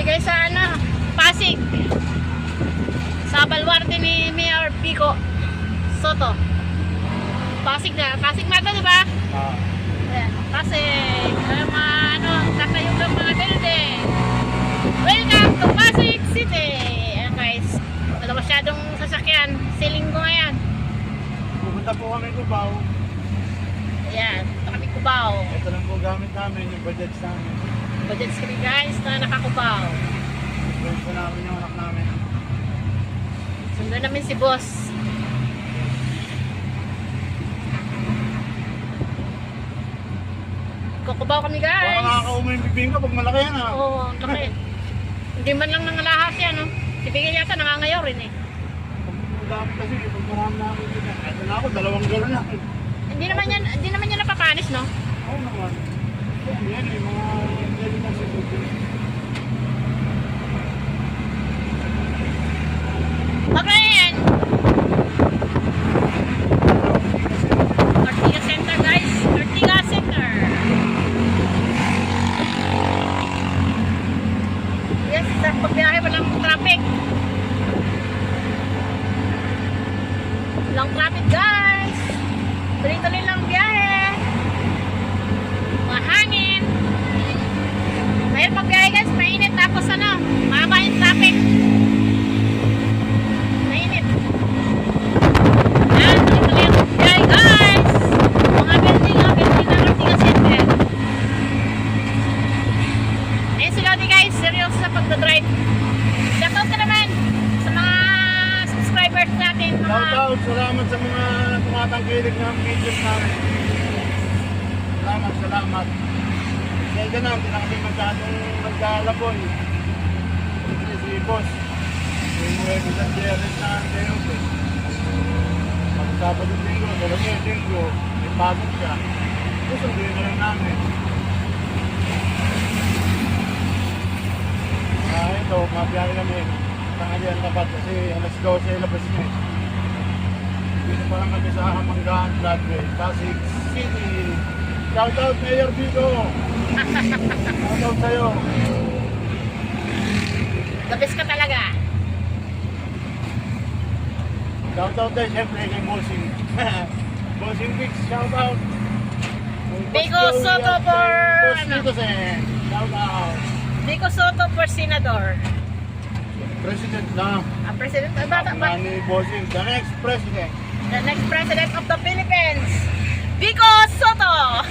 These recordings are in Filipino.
guys sa ano, Pasig. Sa baluarte ni Mayor Pico Soto. Pasig na, Pasig Mata, di ba? Ayan, Pasig. Ano, tatayo ng mga building. Welcome to Pasig City. Ayan guys, wala masyadong sasakyan. Siling ko ngayon. Pupunta po kami Cubao. Ayan, ito kami Cubao. Ito lang po gamit namin, yung budget namin. Budget kami guys na nakakubaw. Friends po namin yung anak namin. Sundan namin si boss. Kukubaw kami Baka guys. nakakauma yung bibingka pag malaki yan ha. Oo, laki. Hindi man lang nangalahas yan, no? Si Bigel yata nangangayaw rin eh. Pag gamit kasi, pag marami namin dito. Ito na ako, 2 galon na. Hindi naman yan napapanis, no? Oo naman. Yan yung mga dali na sa buti. Okay, yan. Ortiga Center, guys. Ortiga Center. Yes, sa pagbiyahe, walang traffic. Walang traffic, guys. Tuloy-tuloy lang biyahe. Mahangin. Mahirap magbiyahe, guys. Mainit. Tapos ano, mahaba yung traffic. Mainit. Yan, tuloy-tuloy lang biyahe, guys. Mga building ng Ortiga Center. Ayun si Lodi, guys. Serious sa pagdadrive. Shoutout ka naman sa mga subscribers natin. Shout out, salamat sa mga tumatangkilig ng videos namin. Salamat. Kaya ganun, hindi na kami masyadong magkalaboy. Kasi si boss, yung Nuevo San Jerez na kayo po. Pag Sabado Linggo, Dalawang Linggo, may pagod siya. Susunduin na lang namin. Ito, mabiyahe kami. Tanghalian dapat kasi alas 12 labas niya. Dito pa lang kami sa Manggahan, Broadway, Pasig City. Shout out Mayor Pico! Shout out sa'yo! The best ka talaga. Shout out din siyempre kay Bossing. Bossing Pix, shout out! Pico Soto for Boss ano? Citizen, shout out! Pico Soto for Senador. President na. President, Ni Bossing, the next president. the next president of the Philippines, Pico Soto.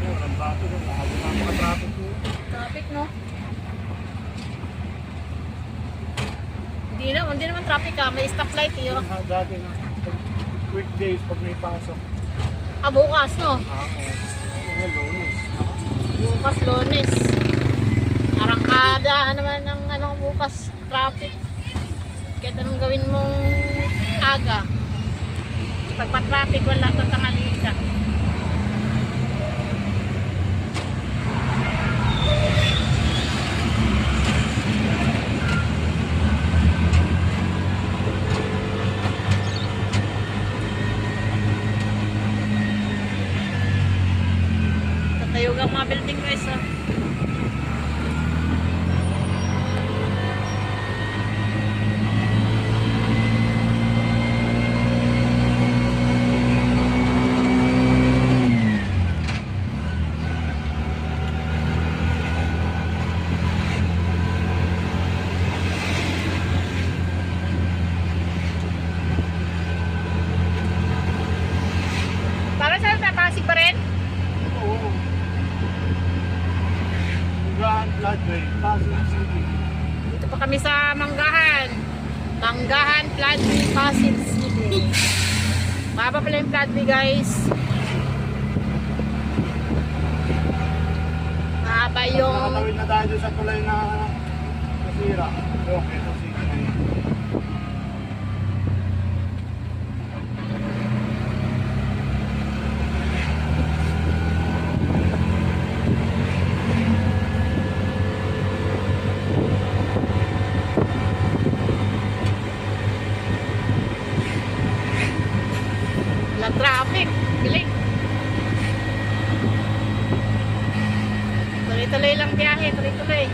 Walang traffic, lahat ng mga traffic po. Traffic, no? Hindi naman traffic ah. May stoplight yun. Dati na, weekdays pag may pasok. Bukas, no? Lunes. Bukas, Lunes. Arangkada naman ng ano bukas. Traffic. Kahit anong gawin mong aga. Pagpa-traffic, wala tatangali ka. Tatayo ka mga building guys, ah. Para saan na? Pasig pa rin? Oo. Manggahan, Broadway, Pasig City. Dito pa kami sa Manggahan. Manggahan, Floodway, Pasig City. Mapa pala yung Floodway, guys. Mahaba yung... Nakatawid na tayo sa tulay na nasira. Okay, so sige na yun. Wala traffic. Galing. Tuloy-tuloy lang biyahe, tuloy-tuloy.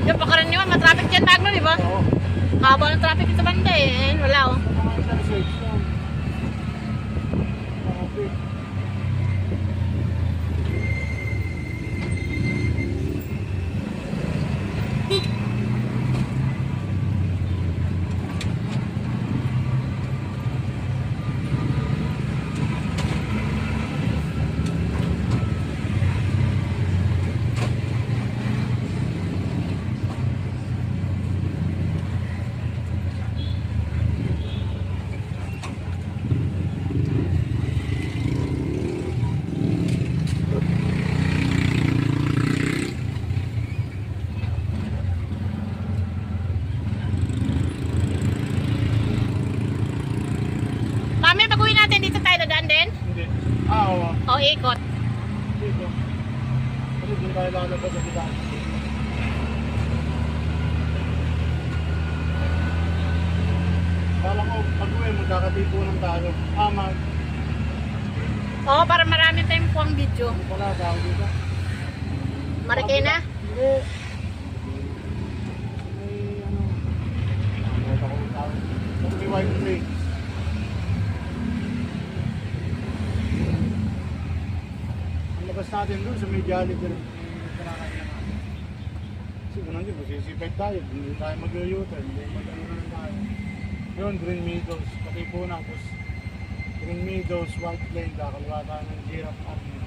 Yung pakaraniwan, matraffic dyan, Magno, di ba? Oo. Haba ng traffic sa banda eh. Ayun, wala oh. Mga intersection. Traffic. Mami, pag-uwi natin dito tayo dadaan din? Hindi. Oo. O, ikot. Dito. Kasi doon tayo lalabas sa bilang. Kala ko, pag-uwi mo, kakatipunan tayo. Mag. Oo, para marami tayong puwang video. Ano pala, tawag dito? Marikina? Hindi. May ano. Nakakita ko yung tawag. May white plate. Ang labas natin doon sa may Jollibee rin. Kasi unang din, masisipag tayo. Hindi tayo mag-u-U-turn. Hindi mag-ano na lang tayo. Yun, Green Meadows. Katipunan. Tapos Green Meadows, White Plain. Kakaliwa tayo ng Giraffe Avenue.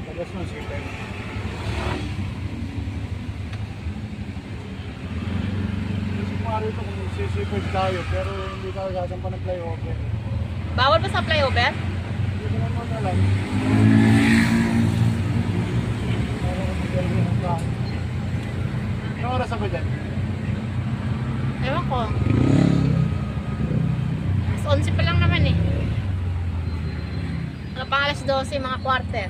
Labas nun, sipag. Kasi pare ito kung magsisipag tayo. Pero hindi tayo gasampa ng flyover. Bawal ba sa flyover? Hindi ko naman alam. Para ko mag-alawin ang plano. Anong oras ako dyan? Ewan ko. Mas 11 pa lang naman eh. Ano pang alas 12, mga quarter.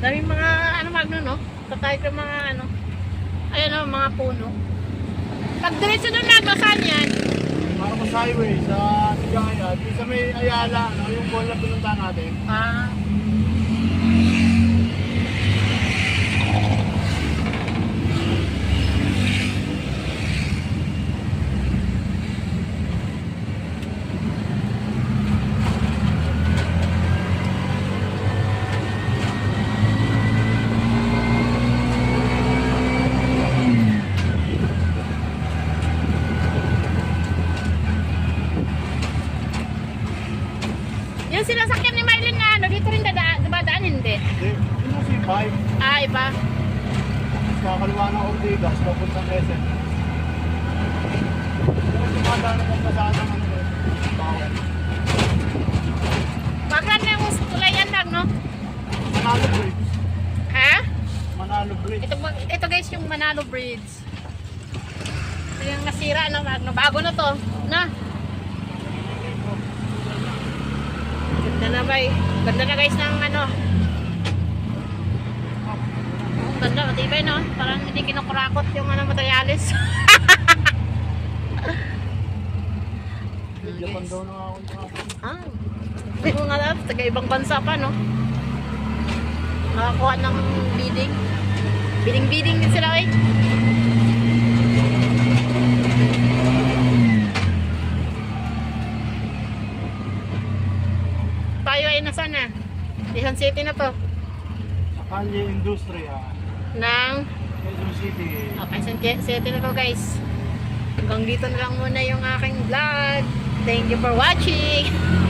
Daming mga ano Magno, no? Tatay ko mga ano. Ayan o, mga puno. Pag diretso doon Magno, saan yan? Marcos Highway sa Tigaya. Di sa may Ayala, ano, yung mall na pinuntahan natin. Ah. Yung sinasakyan ni Mylene na ano, dito rin dumadaan, hindi? Hindi, yung C5. Ah, iba. Sa kaliwa ng Ortigas, papuntang SM. Pero dumadaan naman pa sa ating ano eh. Bawal. Bakit na yung tulay yan lang, no? Manalo Bridge. Ha? Manalo Bridge. Ito guys, yung Manalo Bridge. Ito yung nasira, no, Magno? Bago na to, na? Ganda na ba eh. Ganda na guys ng ano. Ganda, matibay no? Parang hindi kinukurakot yung ano, materialis. Japan daw na ako. Ah, may mga lahat, taga ibang bansa pa no? Nakakuha ng bidding. Bidding din sila eh. Tayo ay nasa na? Quezon City na to. Sa Kanye Industria. Ng City. Quezon City na po guys. Hanggang dito na lang muna yung aking vlog. Thank you for watching.